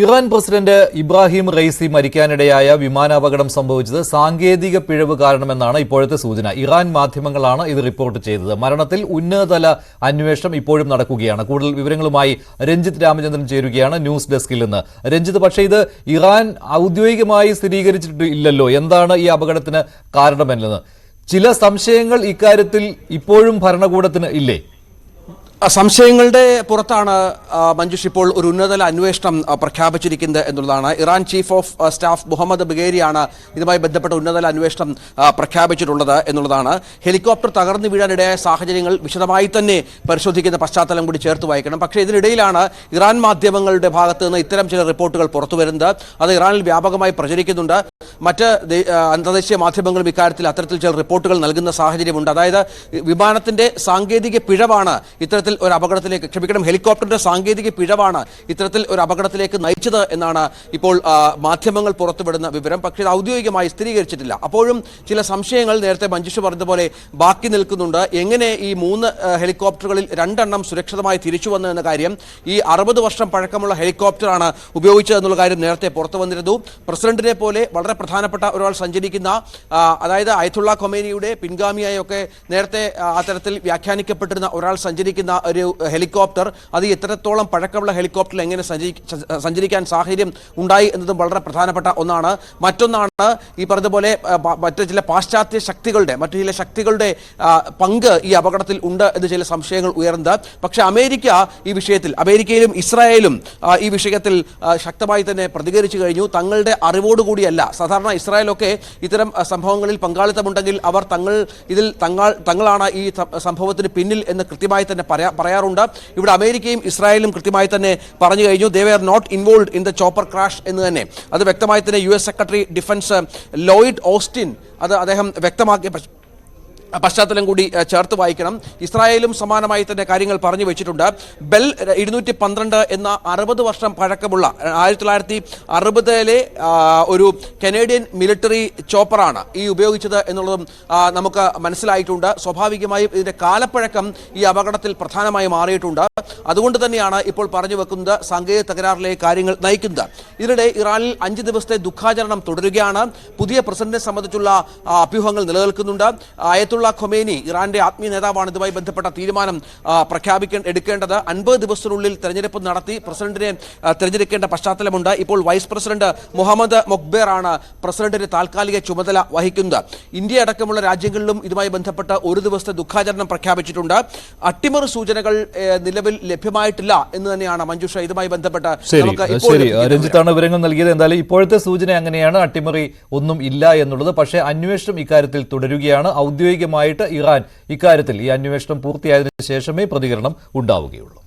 Iran president Ebrahim Raisi മരിക്കാനിടയായ വിമാനാപകടം സംഭവിച്ചത് സാങ്കേതിക പിഴവ് കാരണമെന്നാണ് ഇപ്പോഴത്തെ സൂചന. ഇറാൻ മാധ്യമങ്ങളാണ് ഇത് റിപ്പോർട്ട് ചെയ്തത്. മരണത്തിൽ ഉന്നതതല അന്വേഷണം ഇപ്പോഴും നടക്കുകയാണ്. കൂടുതൽ വിവരങ്ങളുമായി രഞ്ജിത്ത് രാമചന്ദ്രൻ ചേരുകയാണ് ന്യൂസ് ഡെസ്കിൽ നിന്ന്. രഞ്ജിത്ത്, പക്ഷേ ഇത് ഇറാൻ ഔദ്യോഗികമായി സ്ഥിരീകരിച്ചിട്ടില്ലല്ലോ. എന്താണ് ഈ അപകടത്തിന് കാരണമെന്നത്? ചില സംശയങ്ങൾ ഇക്കാര്യത്തിൽ ഇപ്പോഴും ഭരണകൂടത്തിന് ഇല്ലേ? സംശയങ്ങളുടെ പുറത്താണ് മഞ്ജുഷ് ഇപ്പോൾ ഒരു ഉന്നതതല അന്വേഷണം പ്രഖ്യാപിച്ചിരിക്കുന്നത് എന്നുള്ളതാണ്. Iran chief of staff Mohammad ബഗേരിയാണ് ഇതുമായി ബന്ധപ്പെട്ട ഉന്നതതല അന്വേഷണം പ്രഖ്യാപിച്ചിട്ടുള്ളത് എന്നുള്ളതാണ്. ഹെലികോപ്റ്റർ തകർന്നു വീഴാനിടയായ സാഹചര്യങ്ങൾ വിശദമായി തന്നെ പരിശോധിക്കുന്ന പശ്ചാത്തലം കൂടി ചേർത്ത് വായിക്കണം. പക്ഷേ ഇതിനിടയിലാണ് ഇറാൻ മാധ്യമങ്ങളുടെ ഭാഗത്ത് നിന്ന് ഇത്തരം ചില റിപ്പോർട്ടുകൾ പുറത്തു വരുന്നത്. അത് ഇറാനിൽ വ്യാപകമായി പ്രചരിക്കുന്നുണ്ട്. മറ്റ് അന്തർദേശീയ മാധ്യമങ്ങളും ഇക്കാര്യത്തിൽ അത്തരത്തിൽ ചില റിപ്പോർട്ടുകൾ നൽകുന്ന സാഹചര്യമുണ്ട്. അതായത് വിമാനത്തിന്റെ സാങ്കേതിക പിഴവാണ് ഇത്തരത്തിൽ ഒരു അപകടത്തിലേക്ക്, ക്ഷമിക്കണം, ഹെലികോപ്റ്ററിന്റെ സാങ്കേതിക പിഴവാണ് ഇത്തരത്തിൽ ഒരു അപകടത്തിലേക്ക് നയിച്ചത് എന്നാണ് ഇപ്പോൾ മാധ്യമങ്ങൾ പുറത്തുവിടുന്ന വിവരം. പക്ഷേ ഇത് ഔദ്യോഗികമായി സ്ഥിരീകരിച്ചിട്ടില്ല. അപ്പോഴും ചില സംശയങ്ങൾ നേരത്തെ മഞ്ജുഷ പറഞ്ഞതുപോലെ ബാക്കി നിൽക്കുന്നുണ്ട്. എങ്ങനെ ഈ 3 ഹെലികോപ്റ്ററുകളിൽ 2 എണ്ണം സുരക്ഷിതമായി തിരിച്ചു വന്നു എന്ന കാര്യം, ഈ 60 വർഷം പഴക്കമുള്ള ഹെലികോപ്റ്ററാണ് ഉപയോഗിച്ചതെന്നുള്ള കാര്യം നേരത്തെ പുറത്തു വന്നിരുന്നു. പ്രസിഡന്റിനെ പോലെ വളരെ പ്രധാനപ്പെട്ട ഒരാൾ സഞ്ചരിക്കുന്ന, അതായത് അയത്തുള്ള ഖൊമേനിയുടെ പിൻഗാമിയായൊക്കെ നേരത്തെ അത്തരത്തിൽ വ്യാഖ്യാനിക്കപ്പെട്ടിരുന്ന ഒരാൾ സഞ്ചരിക്കുന്ന ഒരു ഹെലികോപ്റ്റർ, അത് എത്രത്തോളം പഴക്കമുള്ള ഹെലികോപ്റ്ററിൽ എങ്ങനെ സഞ്ചരിക്കാൻ സാഹചര്യം ഉണ്ടായി എന്നതും വളരെ പ്രധാനപ്പെട്ട ഒന്നാണ്. മറ്റൊന്നാണ് ഈ പറഞ്ഞതുപോലെ മറ്റു ചില പാശ്ചാത്യ ശക്തികളുടെ, മറ്റു ചില ശക്തികളുടെ പങ്ക് ഈ അപകടത്തിൽ ഉണ്ട് എന്ന് ചില സംശയങ്ങൾ ഉയർന്നത്. പക്ഷേ അമേരിക്കയിലും ഇസ്രായേലും ഈ വിഷയത്തിൽ ശക്തമായി തന്നെ പ്രതികരിച്ചു കഴിഞ്ഞു. തങ്ങളുടെ അറിവോടുകൂടിയല്ല. സാധാരണ ഇസ്രായേലൊക്കെ ഇത്തരം സംഭവങ്ങളിൽ പങ്കാളിത്തമുണ്ടെങ്കിൽ അവർ തങ്ങളാണ് ഈ സംഭവത്തിന് പിന്നിൽ എന്ന് കൃത്യമായി തന്നെ പറയാറുണ്ട്. ഇവിടെ അമേരിക്കയും ഇസ്രായേലും കൃത്യമായി തന്നെ പറഞ്ഞു കഴിഞ്ഞു, they were not involved in the chopper crash എന്ന് തന്നെ. അത് വ്യക്തമായി തന്നെ US secretary defence Lloyd Austin അദ്ദേഹം വ്യക്തമാക്കിയ പശ്ചാത്തലം കൂടി ചേർത്ത് വായിക്കണം. ഇസ്രായേലും സമാനമായി തന്നെ കാര്യങ്ങൾ പറഞ്ഞു വെച്ചിട്ടുണ്ട്. ബെൽ 212 എന്ന 60 വർഷം പഴക്കമുള്ള 1960-ലെ ഒരു കനേഡിയൻ മിലിറ്ററി ചോപ്പറാണ് ഈ ഉപയോഗിച്ചത് എന്നുള്ളതും നമുക്ക് മനസ്സിലായിട്ടുണ്ട്. സ്വാഭാവികമായും ഇതിന്റെ കാലപ്പഴക്കം ഈ അപകടത്തിൽ പ്രധാനമായി മാറിയിട്ടുണ്ട്. അതുകൊണ്ട് തന്നെയാണ് ഇപ്പോൾ പറഞ്ഞു വെക്കുന്നത് സാങ്കേതിക തകരാറിലേക്ക് കാര്യങ്ങൾ നയിക്കുന്നത്. ഇതിനിടെ ഇറാനിൽ 5 ദിവസത്തെ ദുഃഖാചരണം തുടരുകയാണ്. പുതിയ പ്രസിഡന്റിനെ സംബന്ധിച്ചുള്ള അഭ്യൂഹങ്ങൾ നിലനിൽക്കുന്നുണ്ട്. അയത്തുള്ള ഖൊമേനി, ഇറാന്റെ ആത്മീയ നേതാവാണ് ഇതുമായി ബന്ധപ്പെട്ട തീരുമാനം എടുക്കേണ്ടത്. 50 ദിവസത്തിനുള്ളിൽ തെരഞ്ഞെടുപ്പ് നടത്തി പ്രസിഡന്റിനെ തെരഞ്ഞെടുക്കേണ്ട പശ്ചാത്തലമുണ്ട്. ഇപ്പോൾ വൈസ് പ്രസിഡന്റ് മുഹമ്മദ് മൊക്ബേർ ആണ് പ്രസിഡന്റിന്റെ താൽക്കാലിക ചുമതല വഹിക്കുന്നത്. ഇന്ത്യ അടക്കമുള്ള രാജ്യങ്ങളിലും ഇതുമായി ബന്ധപ്പെട്ട 1 ദിവസത്തെ ദുഃഖാചരണം പ്രഖ്യാപിച്ചിട്ടുണ്ട്. അട്ടിമറി സൂചനകൾ നിലവിൽ ലഭ്യമായിട്ടില്ല എന്ന് തന്നെയാണ് മഞ്ജുഷ ഇതുമായി ബന്ധപ്പെട്ട് രഞ്ജിത്താണ് വിവരങ്ങൾ നൽകിയത്. എന്തായാലും ഇപ്പോഴത്തെ സൂചന അങ്ങനെയാണ്, അട്ടിമറി ഒന്നും ഇല്ല എന്നുള്ളത്. പക്ഷേ അന്വേഷണം ഇക്കാര്യത്തിൽ തുടരുകയാണ്. ഔദ്യോഗികമായിട്ട് ഇറാൻ ഇക്കാര്യത്തിൽ ഈ അന്വേഷണം പൂർത്തിയായതിനു ശേഷമേ പ്രതികരണം ഉണ്ടാവുകയുള്ളൂ.